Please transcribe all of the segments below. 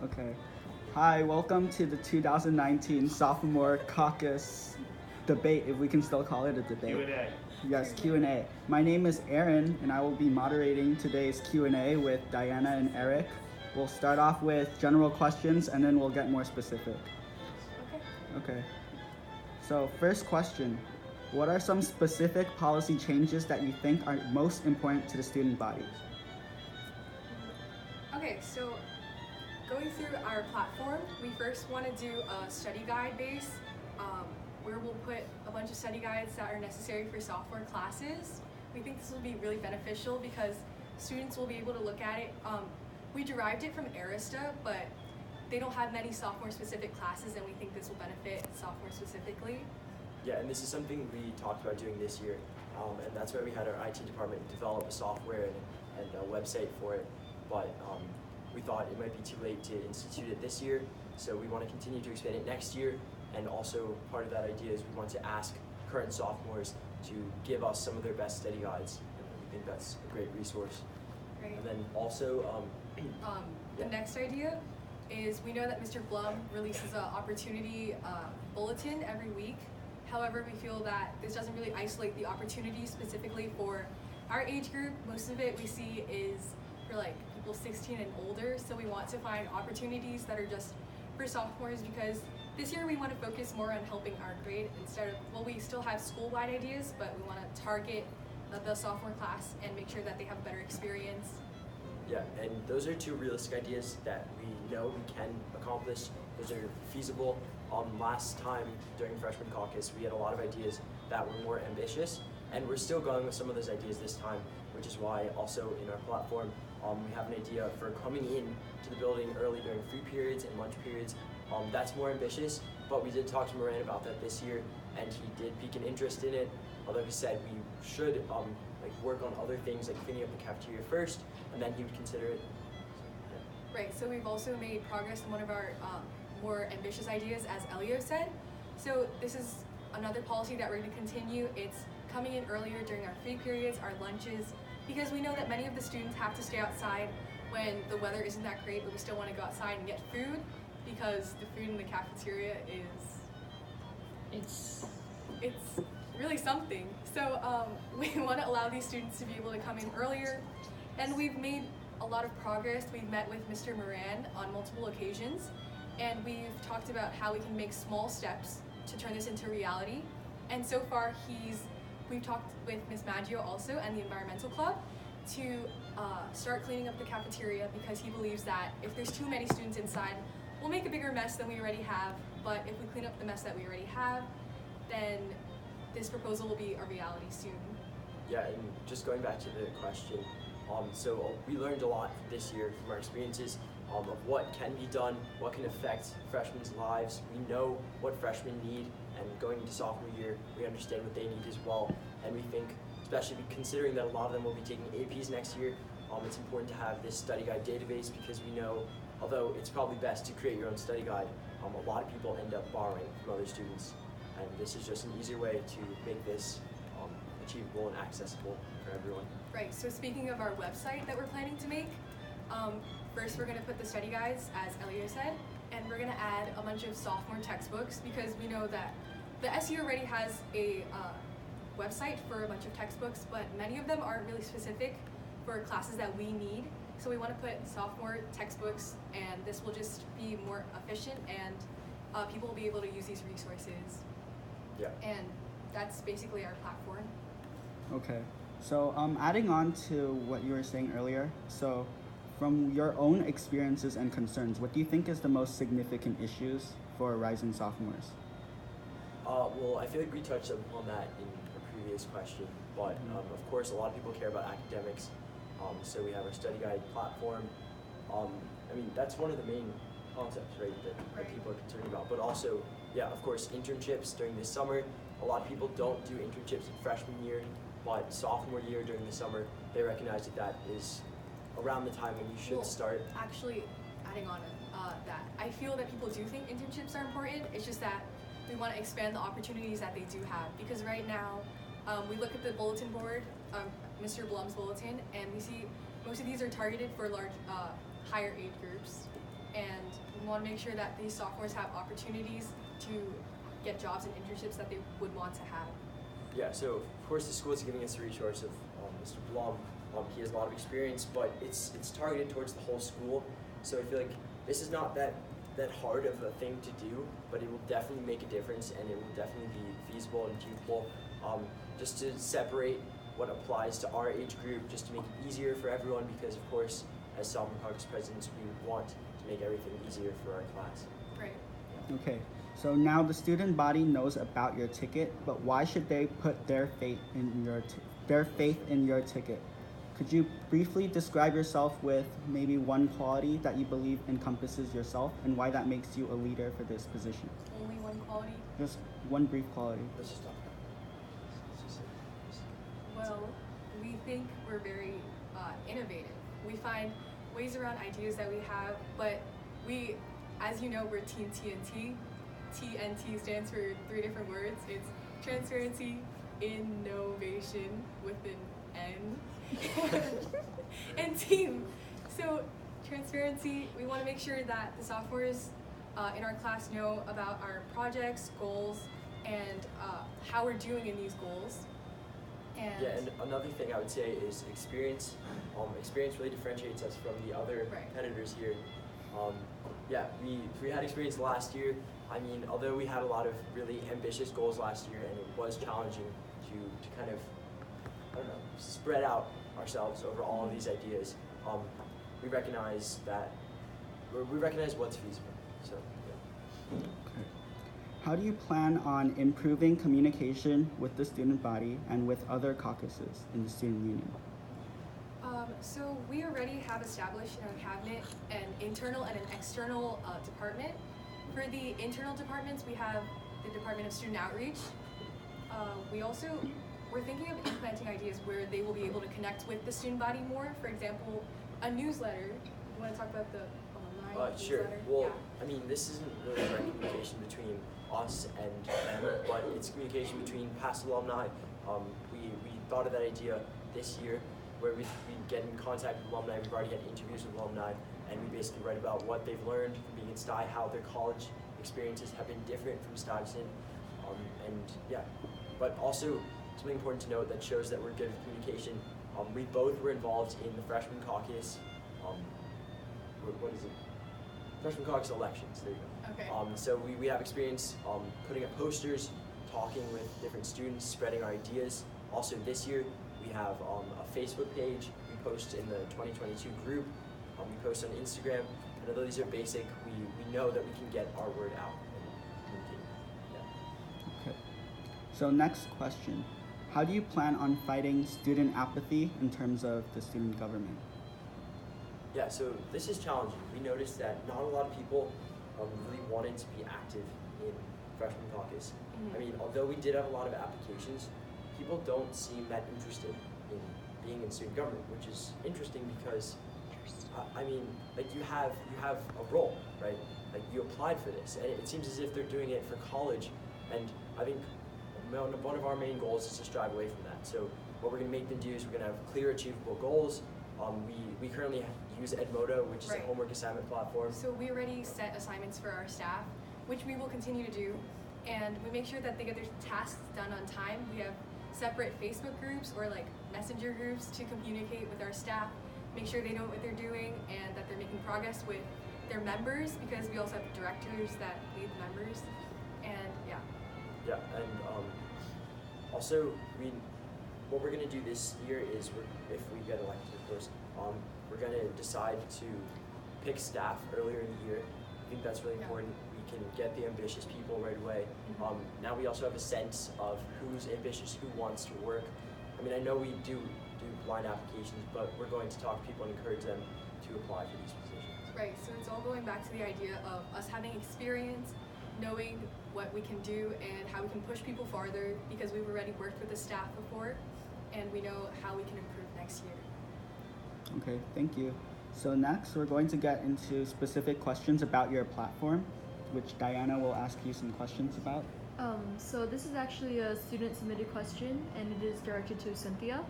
Okay. Hi, welcome to the 2019 Sophomore Caucus debate, if we can still call it a debate. Q&A. Yes, Q&A. My name is Aaron, and I will be moderating today's Q&A with Diana and Eric. We'll start off with general questions, and then we'll get more specific. Okay. So, first question. What are some specific policy changes that you think are most important to the student body? Okay, so going through our platform, we first want to do a study guide base where we'll put a bunch of study guides that are necessary for sophomore classes. We think this will be really beneficial because students will be able to look at it. We derived it from Arista, but they don't have many sophomore specific classes, and we think this will benefit sophomore specifically. Yeah, and this is something we talked about doing this year, and that's why we had our IT department develop a software and a website for it, but we thought it might be too late to institute it this year, so we want to continue to expand it next year, and also part of that idea is we want to ask current sophomores to give us some of their best study guides, and we think that's a great resource. Right. And then also, the next idea is we know that Mr. Blum releases an opportunity bulletin every week. However, we feel that this doesn't really isolate the opportunities specifically for our age group. Most of it we see is for like people 16 and older, so we want to find opportunities that are just for sophomores because this year we want to focus more on helping our grade instead of, well, we still have school-wide ideas, but we want to target the sophomore class and make sure that they have a better experience. yeah, and those are two realistic ideas that we know we can accomplish. Those are feasible. Last time during freshman caucus, we had a lot of ideas that were more ambitious, and we're still going with some of those ideas this time, which is why also in our platform, we have an idea for coming in to the building early during free periods and lunch periods. That's more ambitious, but we did talk to Moran about that this year, and he did pique an interest in it, although he said we should work on other things like cleaning up the cafeteria first, and then he would consider it. Right, so we've also made progress in one of our more ambitious ideas, as Elio said. So this is another policy that we're going to continue. It's coming in earlier during our free periods, our lunches, because we know that many of the students have to stay outside when the weather isn't that great, but we still want to go outside and get food because the food in the cafeteria it's really something. So we want to allow these students to be able to come in earlier, and we've made a lot of progress. We've met with Mr. Moran on multiple occasions, and we've talked about how we can make small steps to turn this into reality. And so far, we've talked with Ms. Maggio also and the Environmental Club to start cleaning up the cafeteria because he believes that if there's too many students inside, we'll make a bigger mess than we already have. But if we clean up the mess that we already have, then this proposal will be a reality soon. Yeah, and just going back to the question, so we learned a lot this year from our experiences of what can be done, what can affect freshmen''s lives. We know what freshmen need, and going into sophomore year, we understand what they need as well. And we think, especially considering that a lot of them will be taking APs next year, it's important to have this study guide database because we know, although it's probably best to create your own study guide, a lot of people end up borrowing from other students. And this is just an easier way to make this achievable and accessible for everyone. Right, so speaking of our website that we're planning to make, first we're going to put the study guides, as Elio said, and we're going to add a bunch of sophomore textbooks because we know that the SU already has a website for a bunch of textbooks, but many of them aren't really specific for classes that we need. So we want to put sophomore textbooks, and this will just be more efficient, and people will be able to use these resources. Yeah. And that's basically our platform. Okay. So adding on to what you were saying earlier, so from your own experiences and concerns, what do you think is the most significant issues for rising sophomores? Well, I feel like we touched upon that in a previous question, but of course a lot of people care about academics, so we have our study guide platform. I mean, that's one of the main concepts, right, that people are concerned about, but also, yeah, of course, internships during the summer. A lot of people don't do internships in freshman year, but sophomore year during the summer, they recognize that is around the time when you should start. Actually, adding on that, I feel that people do think internships are important. It's just that we want to expand the opportunities that they do have, because right now, we look at the bulletin board, Mr. Blum's bulletin, and we see most of these are targeted for large, higher age groups. and we want to make sure that these sophomores have opportunities to get jobs and internships that they would want to have. Yeah, so of course the school is giving us the resource of Mr. Blum. He has a lot of experience, but it's targeted towards the whole school. So I feel like this is not that hard of a thing to do, but it will definitely make a difference, and it will definitely be feasible and achievable. Just to separate what applies to our age group, just to make it easier for everyone, because of course, as Sophomore Caucus presidents, we want to make everything easier for our class. Right. Okay, so now the student body knows about your ticket, but why should they put their faith in your ticket? Could you briefly describe yourself with maybe one quality that you believe encompasses yourself and why that makes you a leader for this position? Only one quality? Just one brief quality. Let's just talk. Well, we think we're very innovative. We find ways around ideas that we have, but we, as you know, we're Team TNT. TNT stands for 3 different words. It's transparency, innovation with an N, and team. So transparency, we want to make sure that the sophomores in our class know about our projects, goals, and how we're doing in these goals. Yeah, and another thing I would say is experience. Experience really differentiates us from the other competitors here. Yeah, we had experience last year. I mean, although we had a lot of really ambitious goals last year, and it was challenging to kind of, I don't know, spread out ourselves over all of these ideas. We recognize what's feasible. So, yeah. Okay. How do you plan on improving communication with the student body and with other caucuses in the student union? So we already have established in our cabinet an internal and an external department. For the internal departments, we have the Department of Student Outreach. We're thinking of implementing ideas where they will be able to connect with the student body more. For example, a newsletter. You want to talk about the online Sure. newsletter? Well, Yeah. I mean, this isn't really direct communication between us and them, but it's communication between past alumni. We thought of that idea this year, where we get in contact with alumni. We've already had interviews with alumni, and we basically write about what they've learned from being in Sty, how their college experiences have been different from Stuyvesant, and yeah. But also, something important to note that shows that we're good at communication. We both were involved in the freshman caucus. What is it? Freshman caucus elections. There you go. Okay. So we have experience putting up posters, talking with different students, spreading our ideas. Also this year, we have a Facebook page. We post in the 2022 group. We post on Instagram. And although these are basic, we know that we can get our word out. Okay. So next question. How do you plan on fighting student apathy in terms of the student government? Yeah, so this is challenging. We noticed that not a lot of people really wanted to be active in freshman caucus. Mm-hmm. I mean, although we did have a lot of applications, people don't seem that interested in being in student government, which is interesting because, I mean, like you have a role, right? Like you applied for this, and it seems as if they're doing it for college, and I think one of our main goals is to strive away from that. So what we're going to make them do is we're going to have clear, achievable goals. We currently use Edmodo, which is a homework assignment platform. So we already set assignments for our staff, which we will continue to do, and we make sure that they get their tasks done on time. We have separate Facebook groups or like messenger groups to communicate with our staff, make sure they know what they're doing and that they're making progress with their members, because we also have directors that lead the members, and yeah. Yeah, and also what we're going to do this year is, if we get elected, of course, we're going to decide to pick staff earlier in the year. I think that's really important. We can get the ambitious people right away. Mm-hmm. Now we also have a sense of who's ambitious, who wants to work. I mean, I know we do blind applications, but we're going to talk to people and encourage them to apply for these positions. Right, so it's all going back to the idea of us having experience, knowing what we can do and how we can push people farther, because we've already worked with the staff before and we know how we can improve next year. Okay, thank you. So next, we're going to get into specific questions about your platform, which Diana will ask you some questions about. So this is actually a student-submitted question, and it is directed to Cynthia.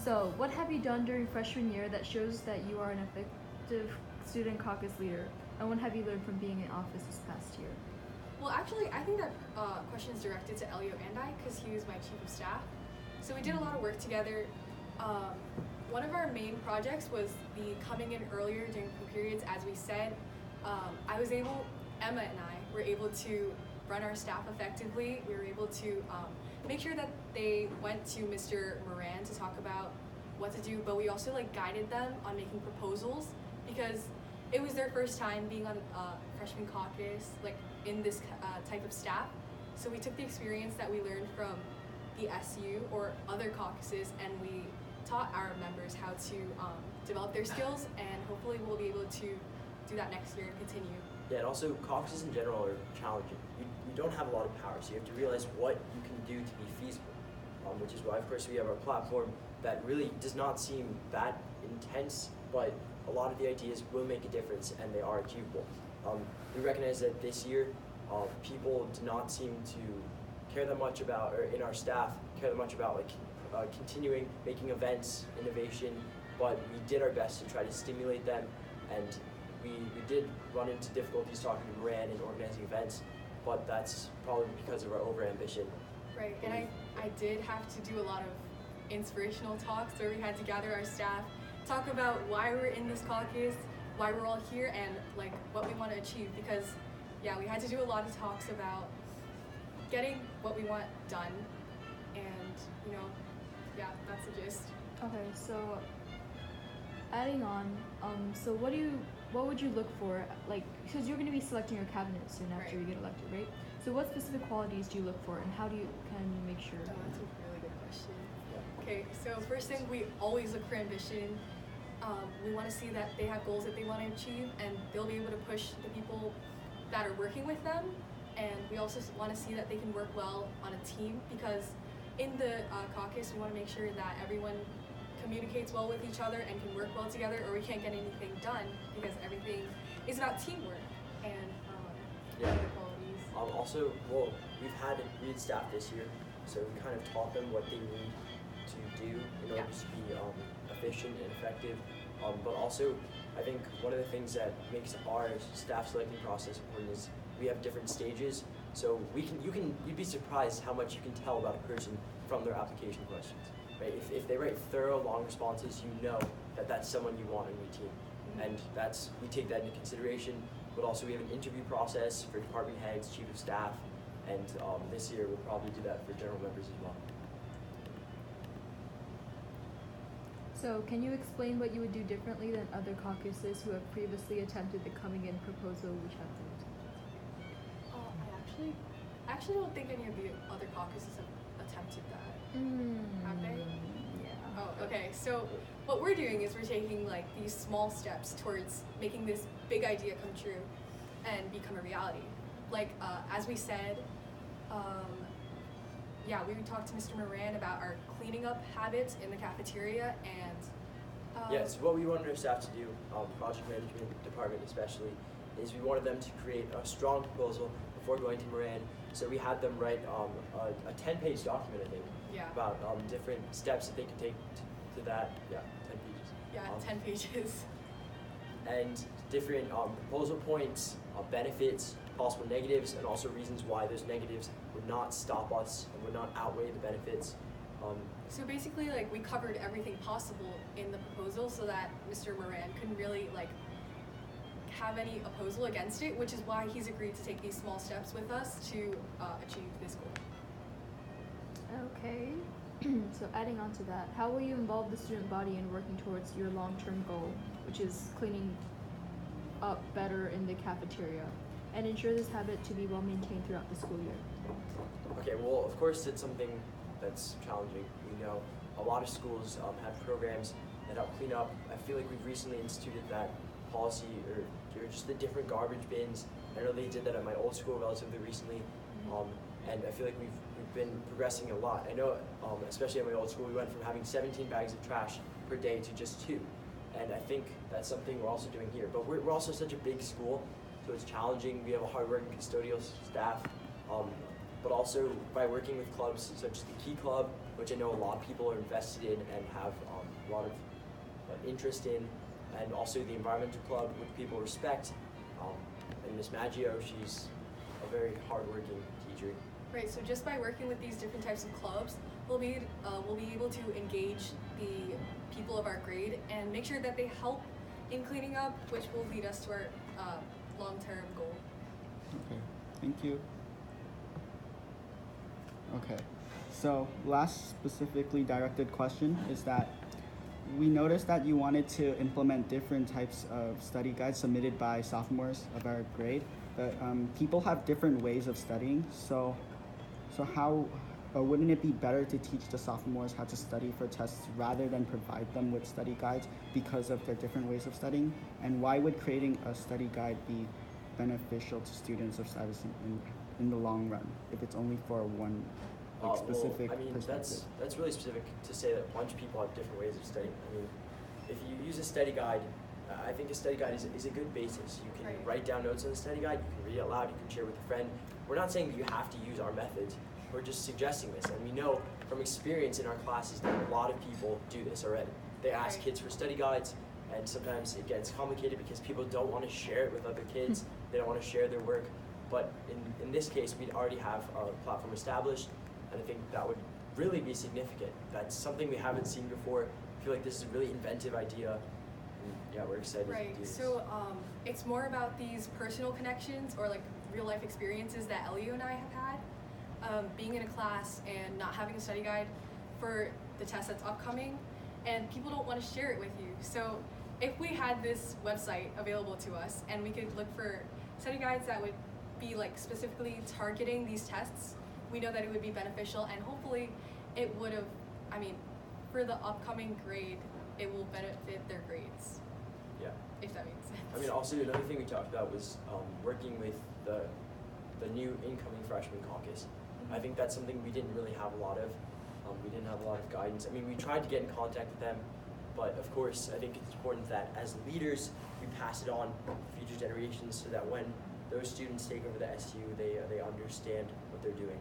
So, what have you done during freshman year that shows that you are an effective student caucus leader? And what have you learned from being in office this past year? Well, actually, I think that question is directed to Elio and I, because he was my chief of staff. So we did a lot of work together. One of our main projects was the coming in earlier during periods, as we said. Emma and I were able to run our staff effectively. We were able to make sure that they went to Mr. Moran to talk about what to do, but we also guided them on making proposals, because it was their first time being on freshman caucus, in this type of staff. So we took the experience that we learned from the SU or other caucuses, and we taught our members how to develop their skills, and hopefully we'll be able to do that next year and continue. Yeah, and also caucuses in general are challenging. You don't have a lot of power, so you have to realize what you can do to be feasible, which is why, of course, we have our platform that really does not seem that intense, but a lot of the ideas will make a difference and they are achievable. We recognize that this year, people do not seem to care that much about, or in our staff, care that much about continuing making events, innovation, but we did our best to try to stimulate them, and we did run into difficulties talking to Moran and organizing events, but that's probably because of our overambition. Right, and I did have to do a lot of inspirational talks where we had to gather our staff, talk about why we're in this caucus, why we're all here, and what we want to achieve, because yeah, we had to do a lot of talks about getting what we want done, and yeah, that's the gist. Okay, so adding on, so what would you look for, because you're going to be selecting your cabinet soon after you get elected, right? So what specific qualities do you look for, and can you make sure? Oh, that's a really good question. Okay, so first thing, we always look for ambition. We want to see that they have goals that they want to achieve, and they'll be able to push the people that are working with them. And we also want to see that they can work well on a team, because in the caucus, we want to make sure that everyone communicates well with each other and can work well together, or we can't get anything done, because everything is about teamwork and other qualities. Also, we've had read staff this year, so we kind of taught them what they need to do in order to be efficient and effective. But also, I think one of the things that makes our staff selecting process important is we have different stages. So you'd be surprised how much you can tell about a person from their application questions. Right? If they write thorough, long responses, you know that that's someone you want on your team, and we take that into consideration. But also, we have an interview process for department heads, chief of staff, and this year we'll probably do that for general members as well. So, can you explain what you would do differently than other caucuses who have previously attempted the coming in proposal which have been? I actually don't think any of the other caucuses have attempted that. Have they? Yeah. Oh, okay. So what we're doing is we're taking these small steps towards making this big idea come true and become a reality. As we said, we would talk to Mr. Moran about our cleaning up habits in the cafeteria, and Yes, what we wanted our staff to do, project management department especially, is we wanted them to create a strong proposal before going to Moran. So we had them write a 10-page document, I think, about different steps that they could take to that. Yeah, 10 pages. Yeah, 10 pages. And different proposal points, benefits, possible negatives, and also reasons why those negatives would not stop us and would not outweigh the benefits. So basically, we covered everything possible in the proposal so that Mr. Moran couldn't really have any opposal against it, which is why he's agreed to take these small steps with us to achieve this goal. Okay. So adding on to that, how will you involve the student body in working towards your long-term goal, which is cleaning up better in the cafeteria, and ensure this habit to be well maintained throughout the school year? Okay, well, of course, it's something that's challenging. We know a lot of schools have programs that help clean up. I feel like we've recently instituted that policy, or just the different garbage bins. I know they did that at my old school relatively recently, and I feel like we've been progressing a lot. I know, especially at my old school, we went from having 17 bags of trash per day to just 2. And I think that's something we're also doing here. But we're also such a big school, so it's challenging. We have a hardworking custodial staff, but also by working with clubs such as the Key Club, which I know a lot of people are invested in and have a lot of interest in, and also the Environmental Club, which people respect. And Miss Maggio, she's a very hardworking teacher. Right, so just by working with these different types of clubs, we'll be able to engage the people of our grade and make sure that they help in cleaning up, which will lead us to our long-term goal. Okay, thank you. Okay, so last specifically directed question is that we noticed that you wanted to implement different types of study guides submitted by sophomores of our grade, but people have different ways of studying, so how wouldn't it be better to teach the sophomores how to study for tests rather than provide them with study guides because of their different ways of studying? And why would creating a study guide be beneficial to students of Stuyvesant in the long run if it's only for one specific well, I mean, perspective? that's really specific to say that a bunch of people have different ways of studying. I mean, if you use a study guide, I think a study guide is a good basis. You can write down notes on the study guide, you can read it out loud, you can share with a friend. We're not saying that you have to use our methods, we're just suggesting this. And we know from experience in our classes that a lot of people do this already. They ask kids for study guides, and sometimes it gets complicated because people don't want to share it with other kids, they don't want to share their work. But in this case, we'd already have a platform established, and I think that would really be significant. That's something we haven't seen before. I feel like this is a really inventive idea, and yeah, we're excited to do this. So it's more about these personal connections or like real life experiences that Elio and I have had. Being in a class and not having a study guide for the test that's upcoming, and people don't want to share it with you. So if we had this website available to us and we could look for study guides that would be like specifically targeting these tests, we know that it would be beneficial, and hopefully it would have, I mean, for the upcoming grade, it will benefit their grades. Yeah. If that makes sense. I mean, also another thing we talked about was working with the new incoming freshman caucus. I think that's something we didn't really have a lot of. We didn't have a lot of guidance. I mean, we tried to get in contact with them, but of course, I think it's important that as leaders, we pass it on to future generations so that when those students take over the SU, they understand what they're doing.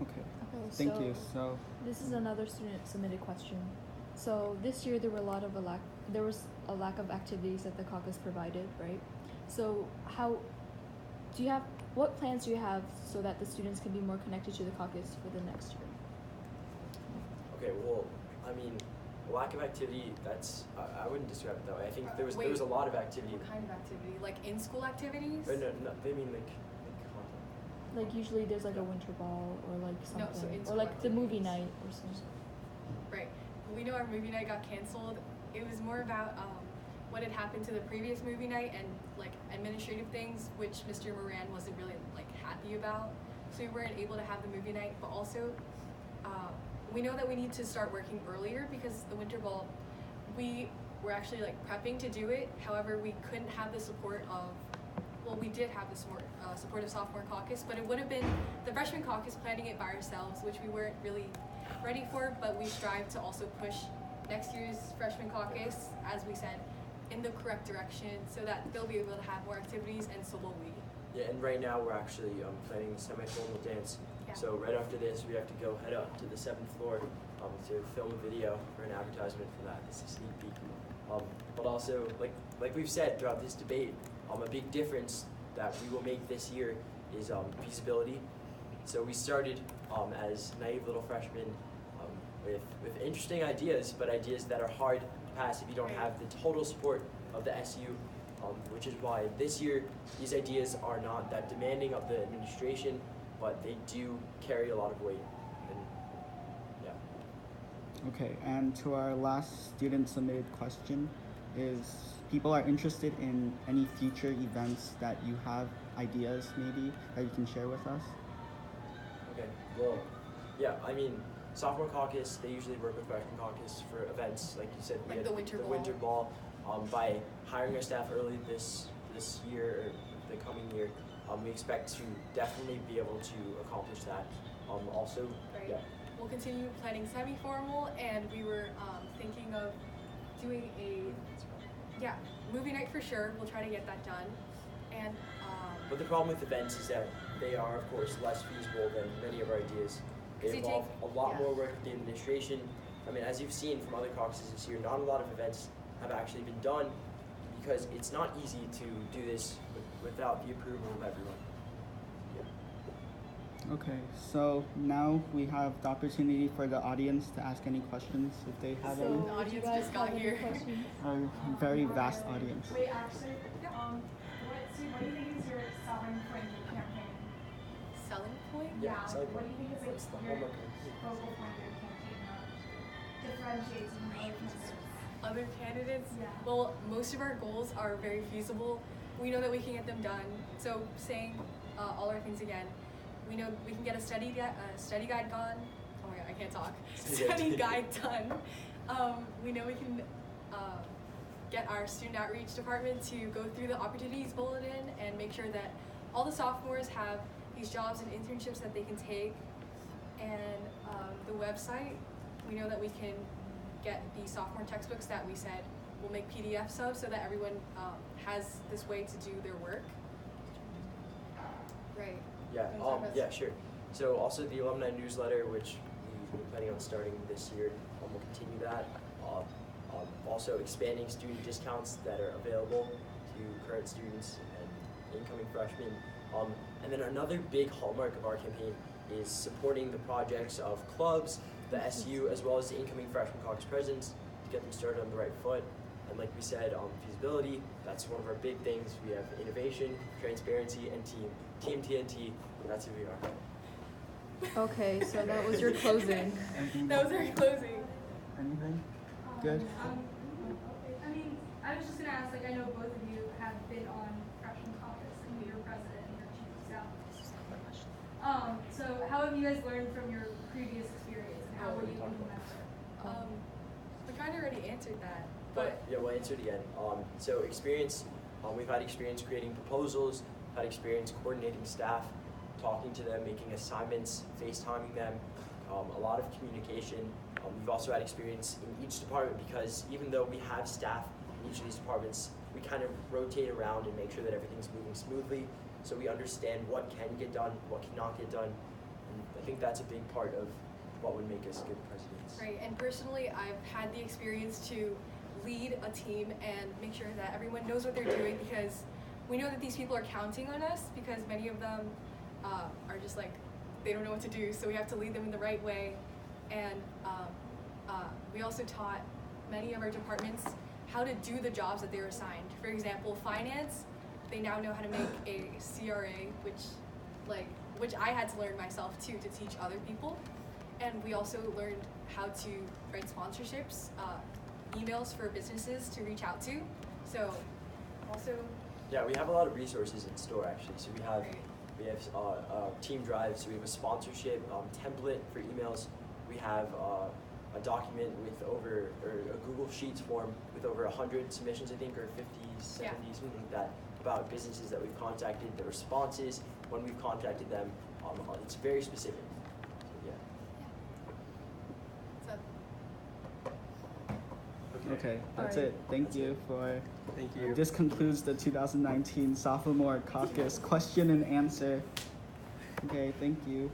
Okay, Okay, thank you. So this is another student submitted question. So this year there was a lack of activities that the caucus provided, right? So what plans do you have so that the students can be more connected to the caucus for the next year? Okay, well, I mean, a lack of activity, that's, I wouldn't describe it that way. I think there was a lot of activity. What kind of activity? Like in-school activities? No, they mean like content. Like usually there's like a winter ball or like No, something, so or in-school like the movie activities. night or something. Right. We know our movie night got canceled. It was more about what had happened to the previous movie night and like administrative things, which Mr. Moran wasn't really like happy about. So we weren't able to have the movie night, but also we know that we need to start working earlier because the winter ball, we were actually like prepping to do it. However, we couldn't have the support of, well, we did have the support of Sophomore Caucus, but it would have been the freshman caucus planning it by ourselves, which we weren't really ready for, but we strive to also push next year's freshman caucus, as we said, in the correct direction so that they'll be able to have more activities, and so will we. Yeah, and right now we're actually planning a semi-formal dance. Yeah. So right after this, we have to go head up to the 7th floor to film a video for an advertisement for that. This is a sneak peek. But also, like we've said throughout this debate, a big difference that we will make this year is feasibility. So we started as naive little freshmen with interesting ideas, but ideas that are hard to pass if you don't have the total support of the SU, which is why this year these ideas are not that demanding of the administration, but they do carry a lot of weight. And yeah. okay, and to our last student submitted question is, people are interested in any future events that you have ideas maybe that you can share with us? Okay, well, yeah, I mean, Sophomore Caucus, they usually work with Freshman Caucus for events, like you said, we Like had the winter ball. winter ball. By hiring our staff early this year, or the coming year, we expect to definitely be able to accomplish that. Also, Right. yeah. We'll continue planning semi-formal, and we were thinking of doing a movie night for sure. We'll try to get that done. And But the problem with events is that they are, of course, less feasible than many of our ideas. They 'Cause they involve take- a lot yeah. more work with the administration. I mean, as you've seen from other caucuses this year, not a lot of events have actually been done because it's not easy to do this without the approval of everyone. Okay, so now we have the opportunity for the audience to ask any questions if they have So, any. The would you audience guys just got have any here. questions? A very vast audience. Wait, actually, what do you think is your selling point of your campaign? Selling point? Yeah, selling what point. do you think is What's the your hallmark of- focal point of your campaign that differentiates you from other candidates? Other candidates? Yeah. Well, most of our goals are very feasible. We know that we can get them done. So saying all our things again, we know we can get a study guide done. Oh my god, I can't talk. Study guide done. We know we can get our student outreach department to go through the opportunities bulletin and make sure that all the sophomores have these jobs and internships that they can take. And the website, we know that we can get the sophomore textbooks that we said we'll make PDFs of so that everyone has this way to do their work. Right. Yeah, yeah, sure. So also the alumni newsletter, which we're planning on starting this year, we'll continue that. Also expanding student discounts that are available to current students and incoming freshmen. And then another big hallmark of our campaign is supporting the projects of clubs, the SU, as well as the incoming freshman caucus presidents to get them started on the right foot. And like we said, feasibility, that's one of our big things. We have innovation, transparency, and team TNT, that's who we are. Okay, so that was your closing. That was our closing. Anything? Good. I mean, I was just gonna ask, like, I know both of you have been on freshman caucus and you're president and you're chief of staff. So how have you guys learned from your previous experience and how were you implemented? We kind of already answered that, But yeah, we'll answer it again. So experience, we've had experience creating proposals, had experience coordinating staff, talking to them, making assignments, FaceTiming them, a lot of communication. We've also had experience in each department because even though we have staff in each of these departments, we kind of rotate around and make sure that everything's moving smoothly so we understand what can get done, what cannot get done. And I think that's a big part of what would make us good presidents. right. And personally, I've had the experience to lead a team and make sure that everyone knows what they're doing because we know that these people are counting on us because many of them are just like, they don't know what to do, so we have to lead them in the right way. And we also taught many of our departments how to do the jobs that they were assigned. For example, finance, they now know how to make a CRA, which I had to learn myself too to teach other people. And we also learned how to write sponsorships, emails for businesses to reach out to. So also, Yeah, we have a lot of resources in store actually. So we have team drives. So we have a sponsorship template for emails. We have a document with or a Google Sheets form with over 100 submissions, I think, or 50, 70, something like that, about businesses that we've contacted, the responses when we've contacted them. It's very specific. So, yeah. so Okay, that's Alright. it. Thank you for. Thank you. This concludes the 2019 Sophomore Caucus question and answer. Okay, thank you.